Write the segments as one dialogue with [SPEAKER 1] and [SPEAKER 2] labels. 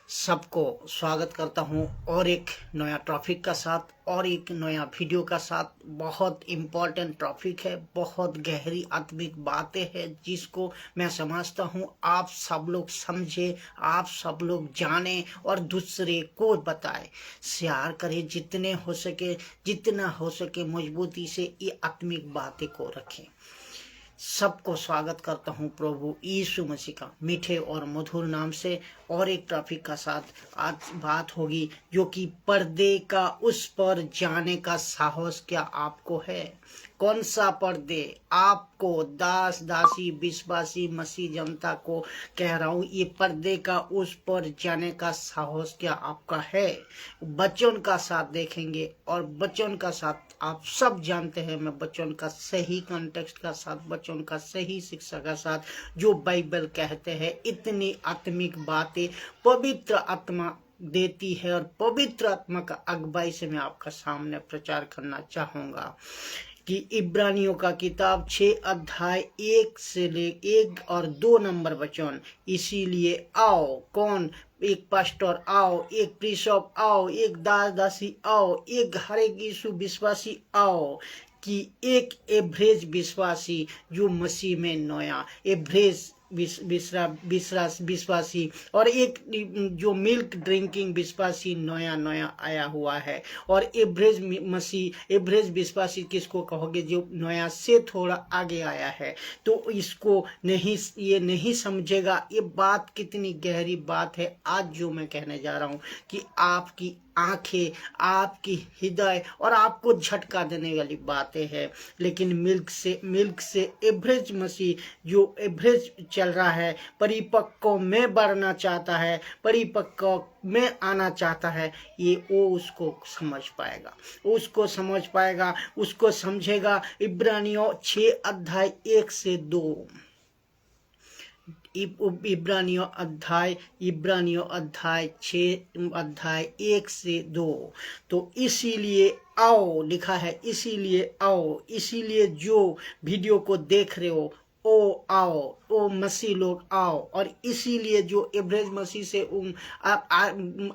[SPEAKER 1] सबको स्वागत करता हूं और एक नया टॉपिक का साथ और एक नया वीडियो का साथ। बहुत इम्पोर्टेंट टॉपिक है, बहुत गहरी आत्मिक बातें हैं जिसको मैं समझता हूं आप सब लोग समझे, आप सब लोग जाने और दूसरे को बताएं, शेयर करें जितना हो सके मजबूती से ये आत्मिक बातें को रखें। सबको स्वागत करता हूं प्रभु यीशु मसीह का मीठे और मधुर नाम से। और एक टॉपिक का साथ आज बात होगी जो कि पर्दे का उस पर जाने का साहस क्या आपको है। कौन सा पर्दे? आपको, दास दासी विश्वासी मसीह जनता को कह रहा हूं, ये पर्दे का उस पर जाने का साहस क्या आपका है। वचन का साथ देखेंगे और वचन का साथ आप सब जानते हैं, मैं वचन का सही कॉन्टेक्स्ट का साथ, वचन का सही शिक्षा का साथ जो बाइबल कहते हैं, इतनी आत्मिक बातें पवित्र आत्मा देती है और पवित्र आत्मा का अगुवाई से मैं आपका सामने प्रचार करना चाहूंगा कि इब्रानियों का किताब 6 अध्याय 1 से ले 1 और 2 नंबर वचन। इसीलिए आओ, कौन? एक पास्टर आओ, एक प्रीशप आओ, एक दास दासी आओ, एक हर एक यीशु विश्वासी आओ, कि एक एवरेज विश्वासी जो मसीह में नया एवरेज विश्वासी और एक जो मिल्क ड्रिंकिंग विश्वासी नया नया आया हुआ है। और एवरेज विश्वासी किसको कहोगे? जो नया से थोड़ा आगे आया है। तो इसको ये नहीं समझेगा। ये बात कितनी गहरी बात है आज जो मैं कहने जा रहा हूँ, कि आपकी आंखें, आपकी हृदय और आपको झटका देने वाली बातें हैं। लेकिन मिल्क से एवरेज मसीह जो एवरेज चल रहा है, परिपक्व में बढ़ना चाहता है, परिपक्व में आना चाहता है, ये वो उसको समझ पाएगा, उसको समझेगा। इब्रानियों 6 अध्याय 1 से 2। इब्रानियों अध्याय 6 अध्याय 1 से 2। तो इसीलिए आओ लिखा है, इसीलिए आओ, इसीलिए जो वीडियो को देख रहे हो ओ आओ, ओ मसीह लोग आओ। और इसीलिए जो एवरेज मसीह से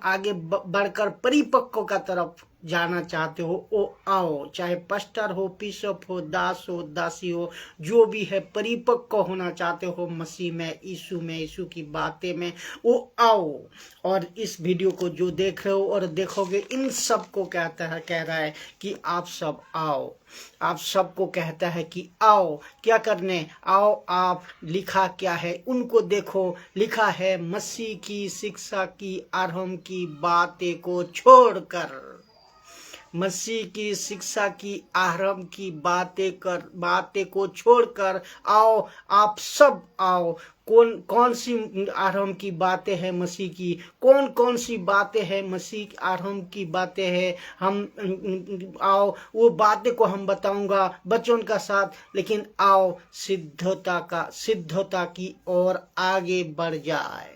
[SPEAKER 1] आगे बढ़कर परिपक्व का तरफ जाना चाहते हो ओ आओ। चाहे पास्टर हो, बिशप हो, दास हो, दासी हो, जो भी है, परिपक्व होना चाहते हो मसीह में, यीशु की बातें में, वो आओ। और इस वीडियो को जो देख रहे हो और देखोगे, इन सब को कह रहा है कि आप सब आओ। आप सबको कहता है कि आओ। क्या करने आओ? आप लिखा क्या है उनको देखो। लिखा है, मसीह की शिक्षा की आरंभ की बातें को छोड़कर, मसीह की शिक्षा की आरंभ की बातें को छोड़कर आओ। आप सब आओ। कौन सी आरंभ की बातें हैं मसीह की? कौन सी बातें हैं मसीह आरंभ की बातें हैं? हम आओ, वो बातें को हम बताऊंगा वचन का साथ। लेकिन आओ सिद्धता की ओर आगे बढ़ जाए,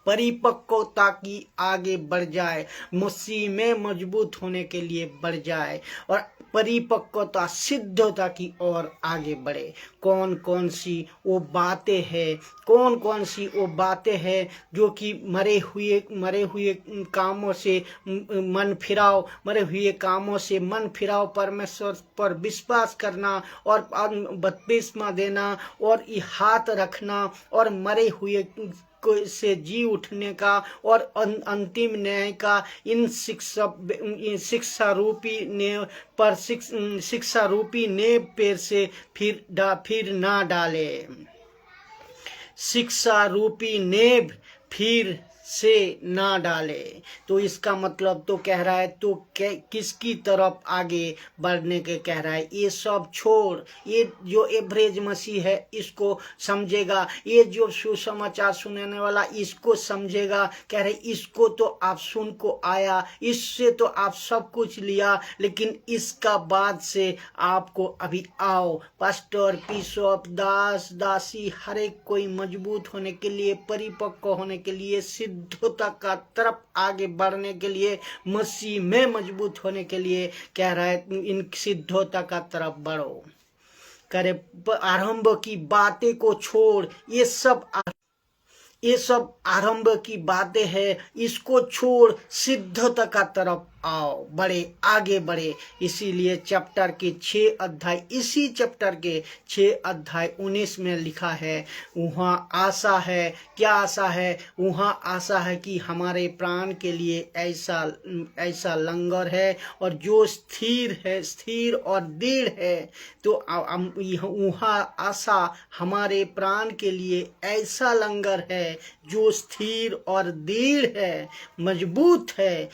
[SPEAKER 1] परिपक्वता की आगे बढ़ जाए, मसीह में मजबूत होने के लिए बढ़ जाए और परिपक्वता सिद्धता की ओर आगे बढ़े। कौन सी वो बातें हैं जो कि मरे हुए कामों से मन फिराओ, परमेश्वर पर विश्वास करना और बपतिस्मा देना और हाथ रखना और मरे हुए से जी उठने का और अंतिम न्याय का, इन शिक्षा रूपी नेव पेड़ से फिर ना डाले। शिक्षा रूपी नेव फिर से ना डाले। तो इसका मतलब तो कह रहा है, तो किसकी तरफ आगे बढ़ने के कह रहा है? ये सब छोड़। ये जो एवरेज मसीह है इसको समझेगा, ये जो सुसमाचार सुनाने वाला इसको समझेगा। कह रहे इसको तो आप सुन को आया, इससे तो आप सब कुछ लिया, लेकिन इसका बाद से आपको अभी आओ। पास्टर, बिशप, दास दासी, हर एक कोई मजबूत होने के लिए, परिपक्व होने के लिए, सिद्धता का तरफ आगे बढ़ने के लिए, मसीह में मजबूत होने के लिए कह रहा है, इन सिद्धता का तरफ बढ़ो। करे आरंभ की बातें को छोड़। ये सब ये सब आरंभ की बातें हैं, इसको छोड़ सिद्धता का तरफ आओ, बड़े आगे बढ़े। इसीलिए चैप्टर के 6 अध्याय, इसी चैप्टर के 6 अध्याय 19 में लिखा है, वहाँ आशा है। क्या आशा है? वहाँ आशा है कि हमारे प्राण के लिए ऐसा लंगर है, और जो स्थिर है, स्थिर और दृढ़ है। तो वहाँ आशा हमारे प्राण के लिए ऐसा लंगर है जो स्थिर और दृढ़ है, मजबूत है,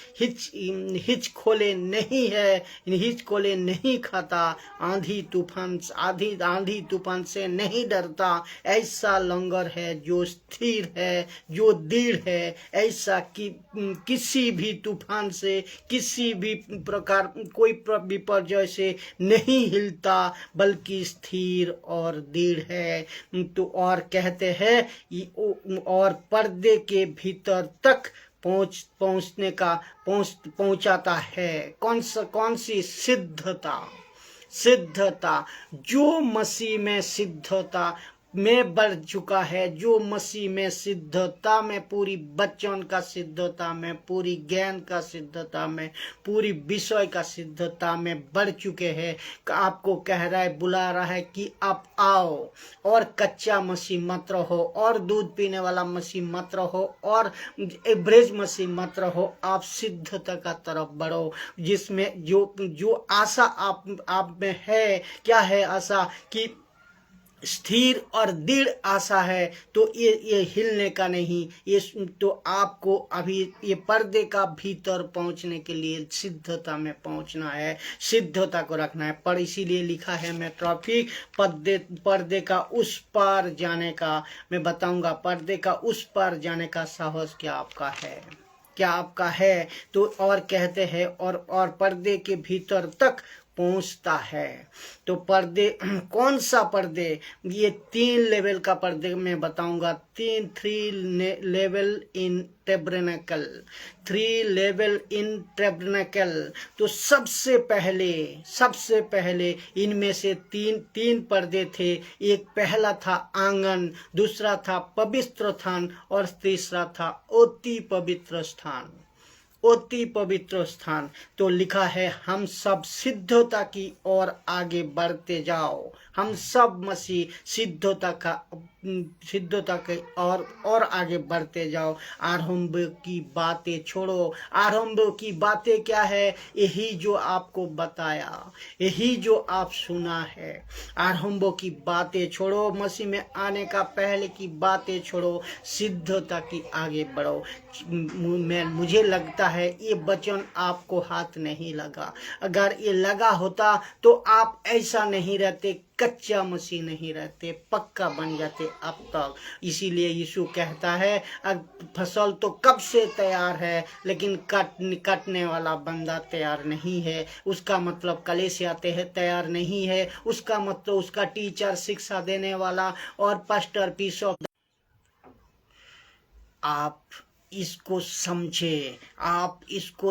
[SPEAKER 1] हिच खोले नहीं है, हिच खोले नहीं खाता, आंधी तूफान से नहीं डरता। ऐसा लंगर है जो स्थिर है, जो दृढ़ है, ऐसा कि किसी भी तूफान से, किसी भी प्रकार, कोई विपर्यय से नहीं हिलता, बल्कि स्थिर और दृढ़ है। तो और कहते हैं, और पर्दे के भीतर तक पहुंचाता है। कौन सी सिद्धता जो मसीह में सिद्धता में बढ़ चुका है, जो मसीह में सिद्धता में, पूरी वचन का सिद्धता में, पूरी ज्ञान का सिद्धता में, पूरी विषय का सिद्धता में बढ़ चुके हैं। आपको कह रहा है, बुला रहा है कि आप आओ, और कच्चा मसीह मत रहो, और दूध पीने वाला मसीह मत रहो, और एवरेज मसीह मत रहो। आप सिद्धता का तरफ बढ़ो, जिसमें जो आशा आप में है। क्या है आशा? कि स्थिर और दृढ़ आशा है। तो ये हिलने का नहीं, ये तो आपको अभी ये पर्दे का भीतर पहुंचने के लिए सिद्धता में पहुंचना है, सिद्धता को रखना है। पर इसीलिए लिखा है, मैं ट्रैफिक पर्दे का उस पार जाने का मैं बताऊंगा। पर्दे का उस पार जाने का साहस क्या आपका है? क्या आपका है? तो और कहते हैं, और पर्दे के भीतर तक पहुंचता है। तो पर्दे, कौन सा पर्दे? ये 3 लेवल का पर्दे मैं बताऊंगा। 3 level in tabernacle, 3 level in tabernacle. तो सबसे पहले इनमें से तीन पर्दे थे। एक पहला था आंगन, दूसरा था पवित्र स्थान, और तीसरा था अति पवित्र स्थान। अति पवित्र स्थान। तो लिखा है, हम सब सिद्धता की ओर आगे बढ़ते जाओ। हम सब मसीह सिद्धता के और आगे बढ़ते जाओ। आरंभ की बातें छोड़ो। आरंभ की बातें क्या है? यही जो आपको बताया, यही जो आप सुना है। आरंभ की बातें छोड़ो, मसीह में आने का पहले की बातें छोड़ो, सिद्धता की आगे बढ़ो। मुझे लगता है ये वचन आपको हाथ नहीं लगा। अगर ये लगा होता तो आप ऐसा नहीं रहते, कच्चा मसीह नहीं रहते, पक्का बन जाते अब तक। इसीलिए यीशु कहता है, अब फसल तो कब से तैयार है, लेकिन काटने वाला बंदा तैयार नहीं है। उसका मतलब कलीसिया तैयार नहीं है। उसका मतलब उसका टीचर, शिक्षा देने वाला और पास्टर, बिशप। आप इसको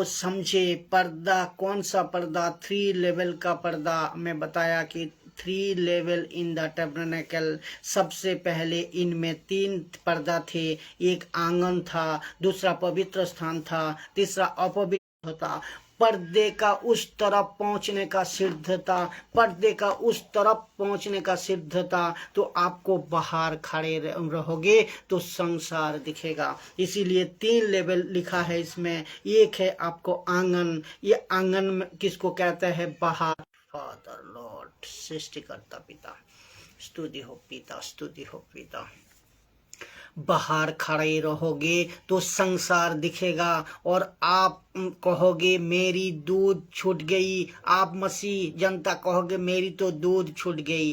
[SPEAKER 1] समझे। पर्दा, कौन सा पर्दा? 3 लेवल का पर्दा मैं बताया कि 3 लेवल इन द टैबरनेकल। सबसे पहले इनमें 3 पर्दा थे। एक आंगन था, दूसरा पवित्र स्थान था, तीसरा अपवित्र था। पर्दे का उस तरफ पहुंचने का सिद्धता, पर्दे का उस तरफ पहुंचने का सिद्धता। तो आपको बाहर खड़े रहोगे तो संसार दिखेगा। इसीलिए 3 लेवल लिखा है इसमें। एक है आपको आंगन। ये आंगन में किसको कहते हैं? बाहर। फादर, लॉर्ड, सृष्टिकर्ता पिता, स्तुति हो पिता, स्तुति हो पिता। बाहर खड़े रहोगे तो संसार दिखेगा, और आप कहोगे मेरी दूध छूट गई। आप मसीह जनता कहोगे मेरी तो दूध छूट गई।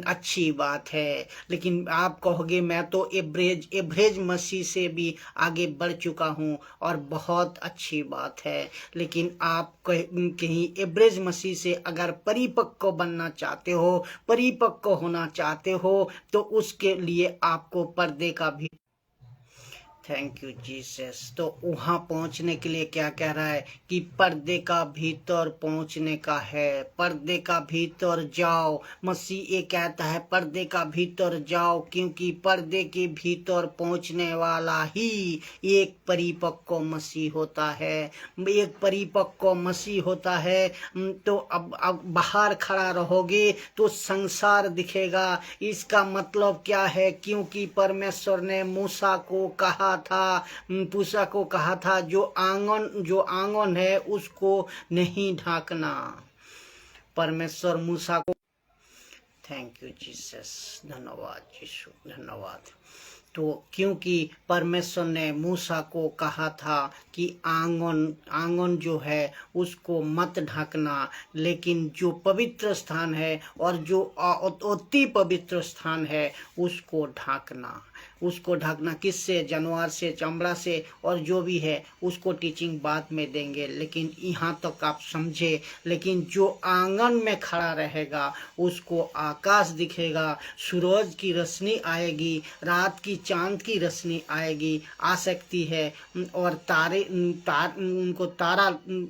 [SPEAKER 1] अच्छी बात है। लेकिन आप कहोगे मैं तो एवरेज मसीह से भी आगे बढ़ चुका हूँ, और बहुत अच्छी बात है। लेकिन आप कहीं एवरेज मसीह से अगर परिपक्व बनना चाहते हो, परिपक्व होना चाहते हो, तो उसके लिए आपको पर्दे का भी थैंक यू जीसस। तो वहाँ पहुँचने के लिए क्या कह रहा है कि पर्दे का भीतर पहुँचने का है, पर्दे का भीतर जाओ। मसीह ये कहता है पर्दे का भीतर जाओ, क्योंकि पर्दे के भीतर पहुँचने वाला ही एक परिपक्व मसीह होता है, एक परिपक्व मसीह होता है। तो अब बाहर खड़ा रहोगे तो संसार दिखेगा। इसका मतलब क्या है? क्योंकि परमेश्वर ने मूसा को कहा था, जो आंगन है उसको नहीं ढांकना। परमेश्वर मूसा को, थैंक यू जीसस, धन्यवाद यीशु, धन्यवाद। तो क्योंकि परमेश्वर ने मूसा को कहा था कि आंगन जो है उसको मत ढकना, लेकिन जो पवित्र स्थान है और जो अति पवित्र स्थान है उसको ढकना। किससे? जानवर से, चमड़ा से, और जो भी है उसको टीचिंग बाद में देंगे, लेकिन यहाँ तक आप समझे। लेकिन जो आंगन में खड़ा रहेगा उसको आकाश दिखेगा, सूरज की रोशनी आएगी, रात की चांद की रोशनी आएगी, आ सकती है, और उनको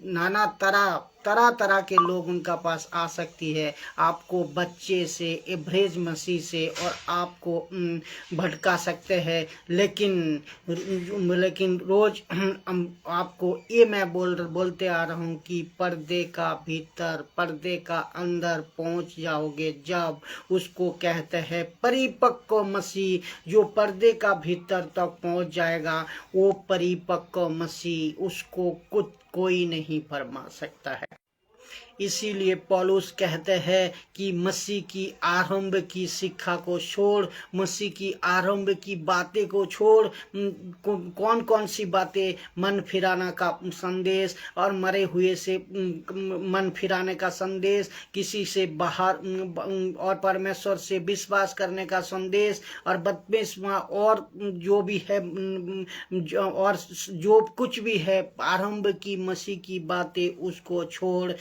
[SPEAKER 1] नाना तरह तरह के लोग उनका पास आ सकती है। आपको बच्चे से, एवरेज मसीह से, और आपको भटका सकते हैं। लेकिन रोज आपको ये मैं बोलते आ रहा हूँ कि पर्दे का भीतर, पर्दे का अंदर पहुँच जाओगे जब, उसको कहते हैं परिपक्व मसीह। जो पर्दे का भीतर तक पहुँच जाएगा वो परिपक्व मसीह, उसको कुछ कोई नहीं फरमा सकता है। इसीलिए पौलुस कहते हैं कि मसीह की आरंभ की शिक्षा को छोड़, मसीह की आरंभ की बातें को छोड़। कौन कौन सी बातें? मन फिराना का संदेश, और मरे हुए से मन फिराने का संदेश, किसी से बाहर और परमेश्वर से विश्वास करने का संदेश, और 32वां और जो भी है, और जो कुछ भी है आरंभ की मसीह की बातें, उसको छोड़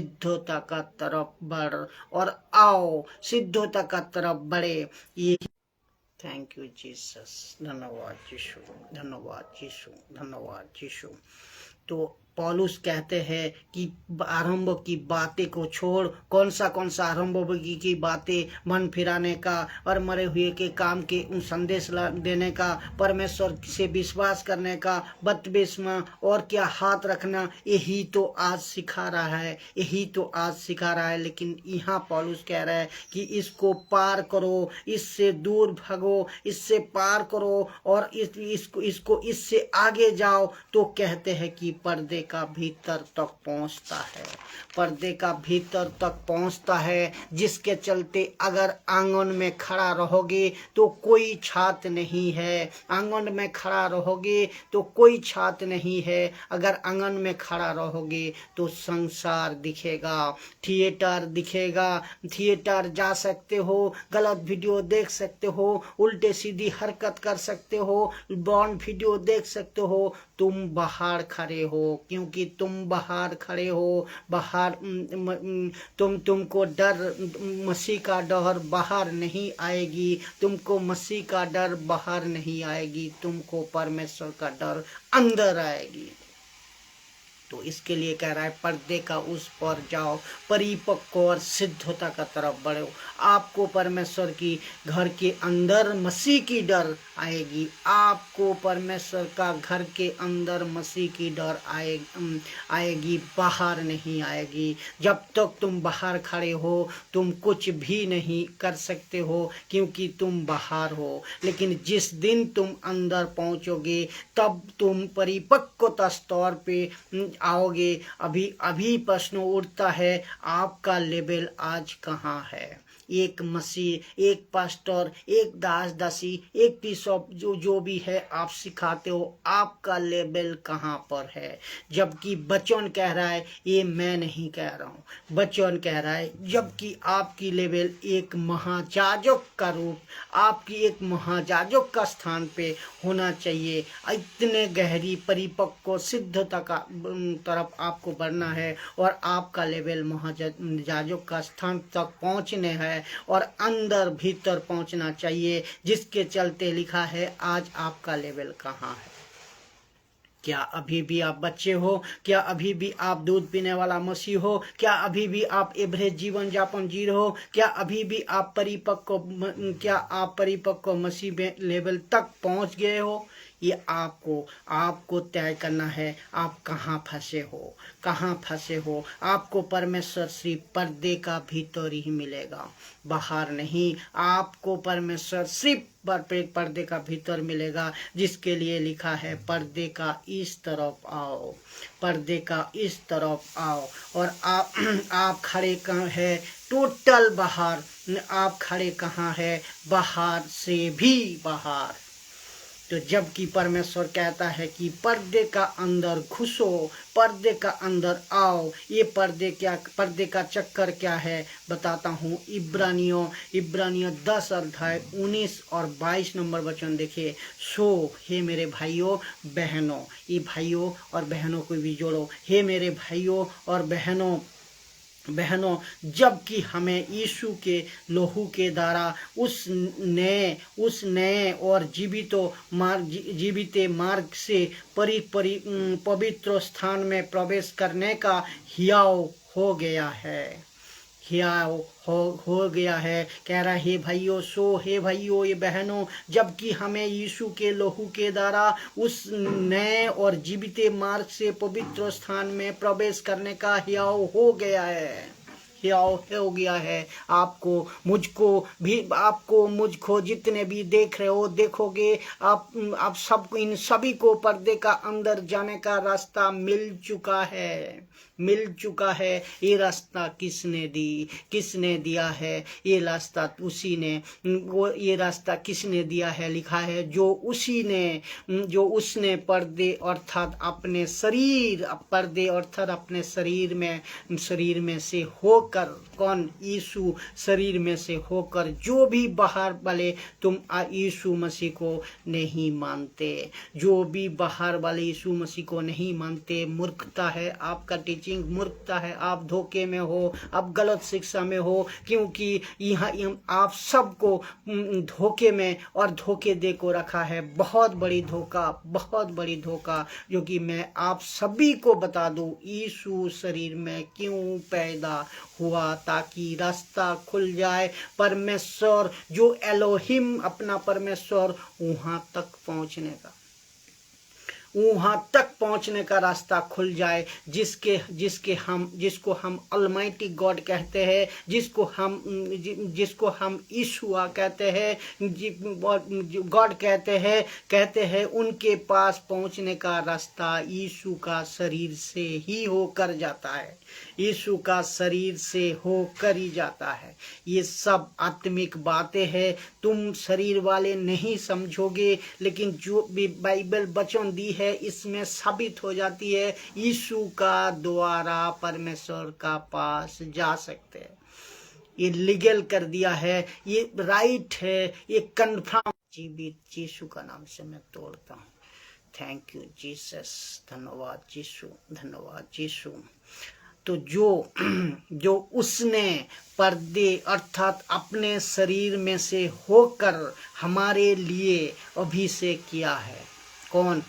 [SPEAKER 1] सिद्धता का तरफ बढ़, और आओ सिद्धता का तरफ बढ़े। ये थैंक यू जीसस, धन्यवाद यीशु, धन्यवाद यीशु, धन्यवाद यीशु। तो पौलुस कहते हैं कि आरंभ की बातें को छोड़। कौन सा आरंभ की बातें? मन फिराने का और मरे हुए के काम के संदेश देने का, परमेश्वर से विश्वास करने का, 32वां और क्या हाथ रखना, यही तो आज सिखा रहा है, लेकिन यहाँ पौलुस कह रहा है कि इसको पार करो, इससे दूर भागो, इससे पार करो, और इससे आगे जाओ। तो कहते हैं कि पर्दे का भीतर तक पहुंचता है, पर्दे का भीतर तक पहुंचता है, जिसके चलते अगर आंगन में खड़ा रहोगे तो कोई छात नहीं है। आंगन में खड़ा रहोगे तो कोई छात नहीं है। अगर आंगन में खड़ा रहोगे तो संसार दिखेगा, थिएटर दिखेगा, थिएटर जा सकते हो, गलत वीडियो देख सकते हो, उल्टे सीधी हरकत कर सकते हो, बॉन्ड वीडियो देख सकते हो। तुम बाहर खड़े हो, क्योंकि तुम बाहर खड़े हो। बाहर तुमको डर, मसीह का डर बाहर नहीं आएगी, तुमको मसीह का डर बाहर नहीं आएगी, तुमको परमेश्वर का डर अंदर आएगी। तो इसके लिए कह रहा है पर्दे का उस पर जाओ, परिपक्व और सिद्धता का तरफ बढ़ो। आपको परमेश्वर की घर के अंदर मसीह की डर आएगी, आपको परमेश्वर का घर के अंदर मसीह की डर आएगी, बाहर नहीं आएगी। जब तक तुम बाहर खड़े हो तुम कुछ भी नहीं कर सकते हो, क्योंकि तुम बाहर हो। लेकिन जिस दिन तुम अंदर पहुंचोगे तब तुम परिपक्वता स्तर पे आओगे। अभी प्रश्न उठता है, आपका लेवल आज कहाँ है? एक मसीह, एक पास्टर, एक दास दासी, एक बिशप, जो भी है आप सिखाते हो, आपका लेवल कहाँ पर है? जबकि वचन कह रहा है, ये मैं नहीं कह रहा हूँ, वचन कह रहा है, जबकि आपकी लेवल एक महायाजक का रूप, आपकी एक महायाजक का स्थान पे होना चाहिए। इतने गहरी परिपक्व सिद्धता का तरफ आपको बढ़ना है, और आपका लेवल महायाजक का स्थान तक पहुँचने है। है और अंदर भीतर पहुंचना चाहिए, जिसके चलते लिखा है आज आपका लेवल कहाँ है। क्या अभी भी आप बच्चे हो? क्या अभी भी आप दूध पीने वाला मसीह हो? क्या अभी भी आप एवरेज जीवन यापन जी रहे हो? क्या अभी भी आप परिपक्व मसीह में लेवल तक पहुंच गए हो? ये आपको तय करना है, आप कहाँ फंसे हो, कहाँ फंसे हो। आपको परमेश्वर सिर्फ पर्दे का भीतर ही मिलेगा, बाहर नहीं। आपको परमेश्वर सिर्फ पर्दे का भीतर मिलेगा, जिसके लिए लिखा है पर्दे का इस तरफ आओ, पर्दे का इस तरफ आओ। और आप खड़े कहाँ है? टोटल बाहर। आप खड़े कहाँ है? बाहर से भी बाहर। तो जबकि परमेश्वर कहता है कि पर्दे का अंदर घुसो, पर्दे का अंदर आओ। ये पर्दे का चक्कर क्या है बताता हूँ। इब्रानियों 10 अध्याय 19 और 22 नंबर वचन देखिए। सो हे मेरे भाइयों बहनों, ये भाइयों और बहनों को भी जोड़ो। हे मेरे भाइयों और बहनों, जबकि हमें यीशु के लहू के द्वारा उस नए और जीवित मार्ग से पवित्र स्थान में प्रवेश करने का हियाव हो गया है। कह रहा हे भाइयों, हे भाइयों ये बहनों, जबकि हमें यीशु के लहू के द्वारा उस नए और जीवित मार्ग से पवित्र स्थान में प्रवेश करने का हियाव हो गया है। आपको मुझको जितने भी देख रहे हो, देखोगे आप सबको, इन सभी को पर्दे का अंदर जाने का रास्ता मिल चुका है। ये रास्ता किसने दिया है? ये रास्ता उसी ने। ये रास्ता किसने दिया है? लिखा है जो उसने पर्दे अर्थात अपने शरीर में से होकर, कौन? यीशु शरीर में से होकर। जो भी बाहर वाले तुम यीशु मसीह को नहीं मानते, जो भी बाहर वाले यीशु मसीह को नहीं मानते, मूर्खता है आपका टीचिंग, मूर्खता है। आप धोखे में हो, आप गलत शिक्षा में हो, क्योंकि यहाँ आप सबको धोखे में और धोखे दे को रखा है। बहुत बड़ी धोखा जो कि मैं आप सभी को बता दूं। यीशु शरीर में क्यों पैदा हुआ? ताकि रास्ता खुल जाए परमेश्वर, जो एलोहिम अपना परमेश्वर, वहां तक पहुंचने का रास्ता खुल जाए, जिसको हम अलमाइटी गॉड कहते हैं, जिसको हम यीशुआ कहते हैं, गॉड कहते हैं। उनके पास पहुंचने का रास्ता यीशु का शरीर से ही होकर जाता है, यीशु का शरीर से होकर ही जाता है। ये सब आत्मिक बातें हैं, तुम शरीर वाले नहीं समझोगे, लेकिन जो भी बाइबल वचन दी है इसमें साबित हो जाती है। यीशु का द्वारा परमेश्वर का पास जा सकते हैं। ये लीगल कर दिया है, ये राइट है, ये कन्फर्म। जीवित यीशु का नाम से मैं तोड़ता हूँ। थैंक यू जीसस, धन्यवाद यीशु। तो जो उसने पर्दे अर्थात अपने शरीर में से होकर हमारे लिए अभिषेक किया है, कौन?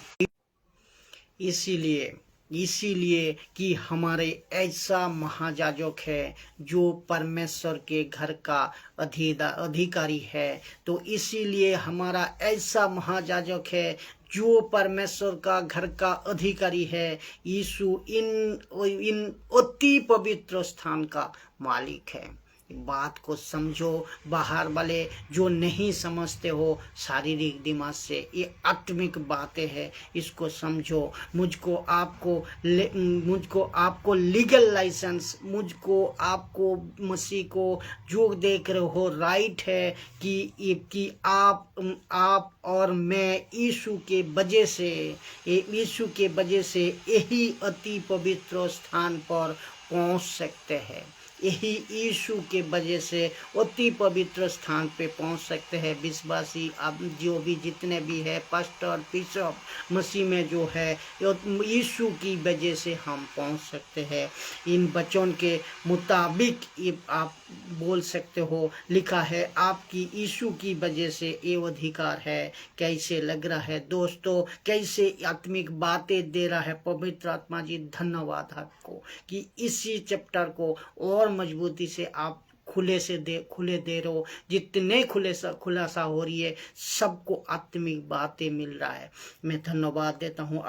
[SPEAKER 1] इसीलिए कि हमारे ऐसा महायाजक है जो परमेश्वर के घर का अधिकारी है। तो इसीलिए हमारा ऐसा महायाजक है जो परमेश्वर का घर का अधिकारी है। यीशु इन अति पवित्र स्थान का मालिक है। बात को समझो, बाहर वाले जो नहीं समझते हो शारीरिक दिमाग से, ये आत्मिक बातें हैं, इसको समझो। मुझको आपको लीगल लाइसेंस, मुझको आपको मसीह को जो देख रहे हो राइट है कि आप और मैं यीशु के वजह से यही अति पवित्र स्थान पर पहुंच सकते हैं। यही यीशु के वजह से अति पवित्र स्थान पे पहुंच सकते हैं विश्वासी। अब जो भी जितने भी है पास्टर बिशप मसीह में जो है यीशु की वजह से हम पहुंच सकते हैं। इन वचन के मुताबिक ये आप बोल सकते हो, लिखा है आपकी यीशु की वजह से ये अधिकार है। कैसे लग रहा है दोस्तों, कैसे आत्मिक बातें दे रहा है पवित्र आत्मा जी। धन्यवाद आपको कि इसी चैप्टर को और मजबूती से आप खुले दे रहे हो। जितने खुलासा हो रही है सबको आत्मिक बातें मिल रहा है। मैं धन्यवाद देता हूँ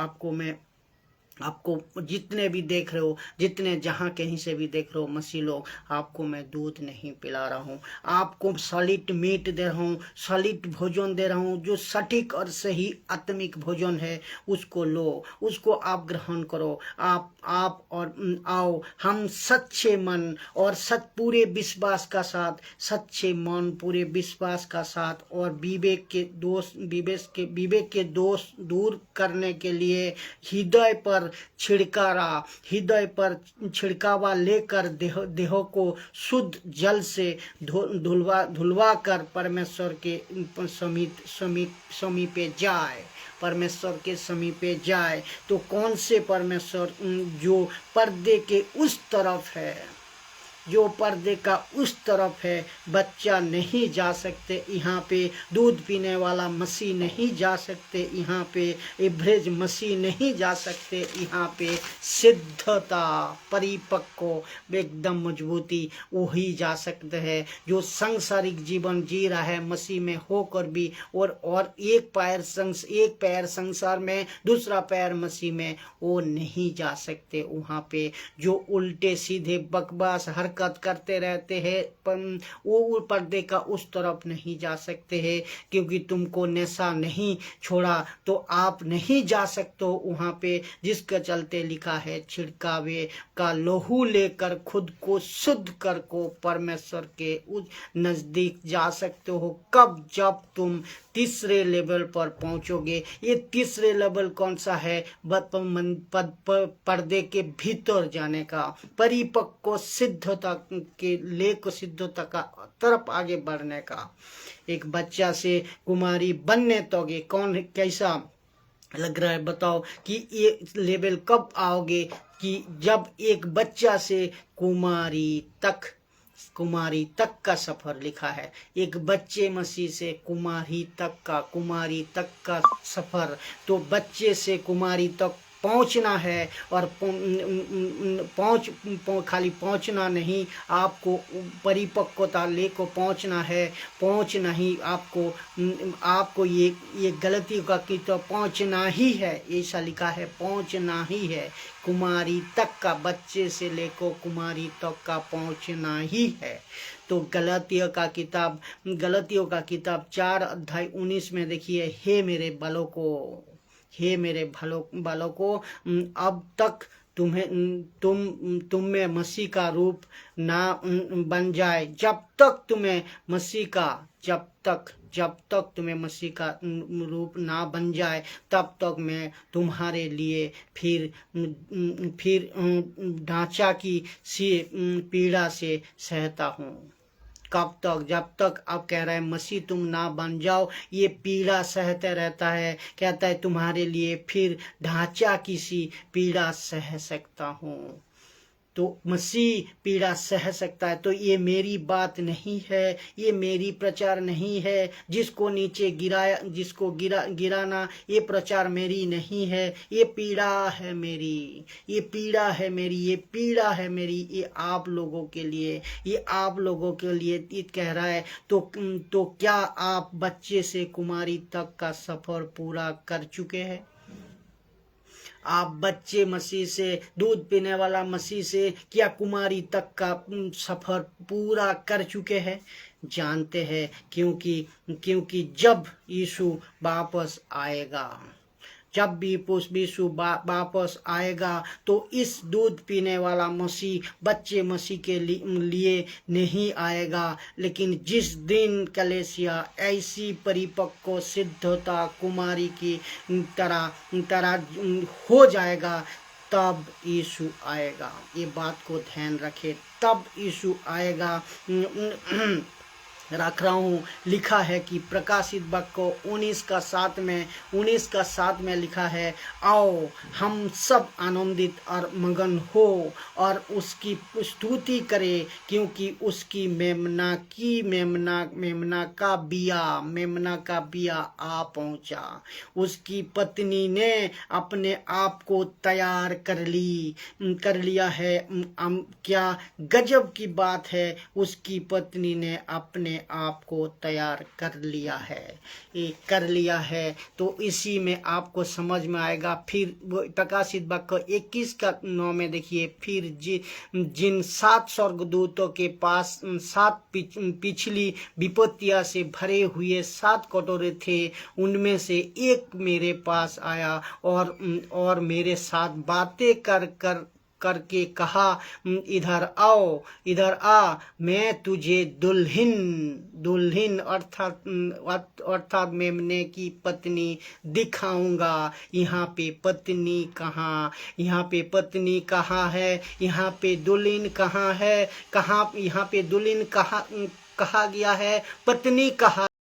[SPEAKER 1] आपको जितने भी देख रहे हो, जितने जहाँ कहीं से भी देख रहे हो मसीह लोग, आपको मैं दूध नहीं पिला रहा हूँ, आपको सॉलिड मीट दे रहा हूँ, सॉलिड भोजन दे रहा हूँ। जो सटीक और सही आत्मिक भोजन है उसको लो, उसको आप ग्रहण करो। आप और आओ हम सच्चे मन और पूरे विश्वास का साथ, सच्चे मन पूरे विश्वास का साथ और विवेक के दोष दूर करने के लिए हृदय पर छिड़कावा लेकर देह को शुद्ध जल से धुलवा कर परमेश्वर के समीपे जाए, परमेश्वर के समीपे जाए। तो कौन से परमेश्वर? जो पर्दे के उस तरफ है, जो पर्दे का उस तरफ है। बच्चा नहीं जा सकते यहाँ पे, दूध पीने वाला मसीह नहीं जा सकते यहाँ पे, एवरेज मसीह नहीं जा सकते यहाँ पे। सिद्धता परिपक्व एकदम मजबूती वही जा सकते हैं जो सांसारिक जीवन जी रहा है मसीह में होकर भी, और एक पैर संसार में, दूसरा पैर मसीह में, वो नहीं जा सकते वहाँ पे। जो उल्टे सीधे बकवास हरकत करते रहते हैं वो पर्दे का उस तरफ नहीं जा सकते हैं, क्योंकि तुमको नशा नहीं छोड़ा तो आप नहीं जा सकते हो वहाँ पे। जिसके चलते लिखा है छिड़कावे का लहू लेकर खुद को शुद्ध कर को परमेश्वर के उस नजदीक जा सकते हो। कब? जब तुम तीसरे लेवल पर पहुंचोगे। ये तीसरे लेवल कौन सा है? पर्दे के भीतर जाने का, परिपक्व सिद्धता के लेक सिद्धता का तरफ आगे बढ़ने का। एक बच्चा से कुमारी बनने तोगे कौन कैसा लग रहा है बताओ कि ये लेवल कब आओगे? कि जब एक बच्चा से कुमारी तक का सफर लिखा है। एक बच्चे मसीह से कुमारी तक का सफर। तो बच्चे से कुमारी तक पहुंचना है, और खाली पहुंचना नहीं, आपको परिपक्वता लेको पहुंचना है। पहुंचना ही आपको ये गलती का कि तो पहुंचना ही है, ऐसा लिखा है, पहुंचना ही है। कुमारी तक का, बच्चे से लेको कुमारी तक का पहुंचना ही है। तो गलतियों का किताब 4:19 में देखिए, हे मेरे बालकों, अब तक तुम में मसीह का रूप ना बन जाए, जब तक तुम्हें मसीह का रूप ना बन जाए, तब तक मैं तुम्हारे लिए फिर ढांचा की सी पीड़ा से सहता हूँ। कब तक? जब तक आप कह रहे हैं मसीह तुम ना बन जाओ, ये पीड़ा सहते रहता है। कहता है तुम्हारे लिए फिर ढांचा की सी पीड़ा सह सकता हूँ। तो मसीह पीड़ा सह सकता है। तो ये मेरी बात नहीं है, ये मेरी प्रचार नहीं है। जिसको नीचे जिसको गिराना, ये प्रचार मेरी नहीं है। ये पीड़ा है मेरी, ये आप लोगों के लिए, ये कह रहा है। तो क्या आप बच्चे से कुमारी तक का सफर पूरा कर चुके हैं? आप बच्चे मसीह से, दूध पीने वाला मसीह से क्या कुमारी तक का सफर पूरा कर चुके हैं? जानते हैं, क्योंकि जब यीशु वापस आएगा, वापस आएगा, तो इस दूध पीने वाला मसीह बच्चे मसीह के लिए नहीं आएगा, लेकिन जिस दिन कलेसिया ऐसी परिपक्व सिद्धता कुमारी की तरह हो जाएगा, तब यीशु आएगा। ये बात को ध्यान रखें, तब यीशु आएगा। रख रहा हूँ, लिखा है कि प्रकाशित वाक्य 19 का 7 में लिखा है, आओ हम सब आनंदित और मगन हो और उसकी स्तुति करें, क्योंकि उसकी मेमना का बिया आ पहुंचा। उसकी पत्नी ने अपने आप को तैयार कर लिया है। क्या गजब की बात है, उसकी पत्नी ने अपने आप को तैयार कर लिया है। तो इसी में आपको समझ में आएगा। फिर प्रकाशित वाक्य 21 का 9 में देखिए, फिर जिन 7 स्वर्गदूतों के पास 7 पिछली विपत्तियां से भरे हुए 7 कटोरे थे, उनमें से एक मेरे पास आया और मेरे साथ बातें करके कहा, इधर आ, मैं तुझे दुल्हन अर्थात मेमने की पत्नी दिखाऊंगा। यहाँ पे पत्नी कहाँ है, यहाँ पे दुल्हन कहाँ है, यहाँ पे दुल्हन कहा गया है, पत्नी कहाँ